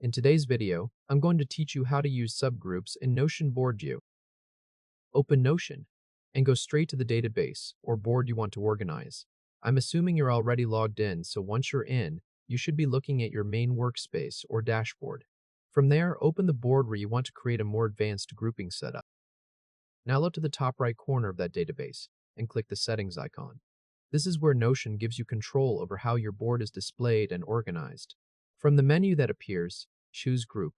In today's video, I'm going to teach you how to use subgroups in Notion Board View. Open Notion and go straight to the database or board you want to organize. I'm assuming you're already logged in, so once you're in, you should be looking at your main workspace or dashboard. From there, open the board where you want to create a more advanced grouping setup. Now look to the top right corner of that database and click the Settings icon. This is where Notion gives you control over how your board is displayed and organized. From the menu that appears, choose Group.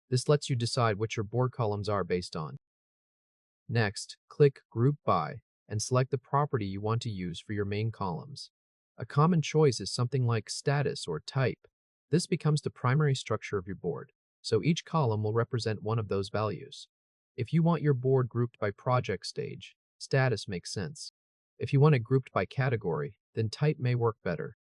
This lets you decide what your board columns are based on. Next, click Group By and select the property you want to use for your main columns. A common choice is something like Status or Type. This becomes the primary structure of your board, so each column will represent one of those values. If you want your board grouped by project stage, Status makes sense. If you want it grouped by category, then Type may work better.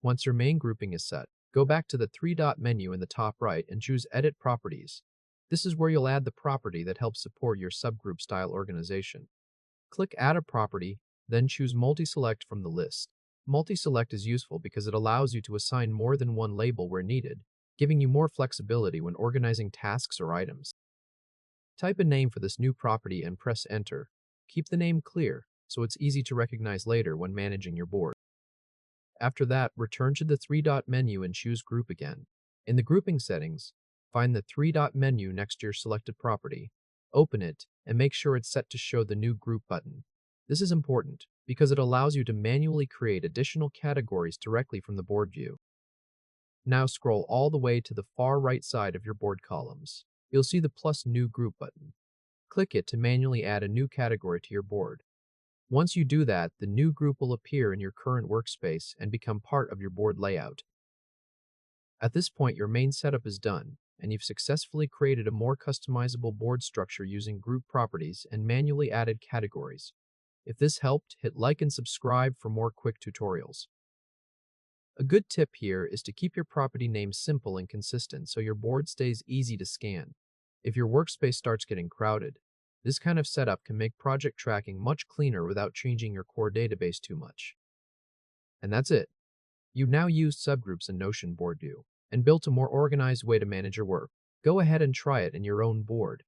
Once your main grouping is set, go back to the three-dot menu in the top right and choose Edit Properties. This is where you'll add the property that helps support your subgroup style organization. Click Add a Property, then choose Multi-Select from the list. Multi-Select is useful because it allows you to assign more than one label where needed, giving you more flexibility when organizing tasks or items. Type a name for this new property and press Enter. Keep the name clear, so it's easy to recognize later when managing your board. After that, return to the three-dot menu and choose Group again. In the grouping settings, find the three-dot menu next to your selected property. Open it and make sure it's set to show the new Group button. This is important because it allows you to manually create additional categories directly from the board view. Now scroll all the way to the far right side of your board columns. You'll see the plus New Group button. Click it to manually add a new category to your board. Once you do that, the new group will appear in your current workspace and become part of your board layout. At this point, your main setup is done, and you've successfully created a more customizable board structure using group properties and manually added categories. If this helped, hit like and subscribe for more quick tutorials. A good tip here is to keep your property name simple and consistent so your board stays easy to scan. If your workspace starts getting crowded, this kind of setup can make project tracking much cleaner without changing your core database too much. And that's it. You've now used subgroups in Notion Board View and built a more organized way to manage your work. Go ahead and try it in your own board.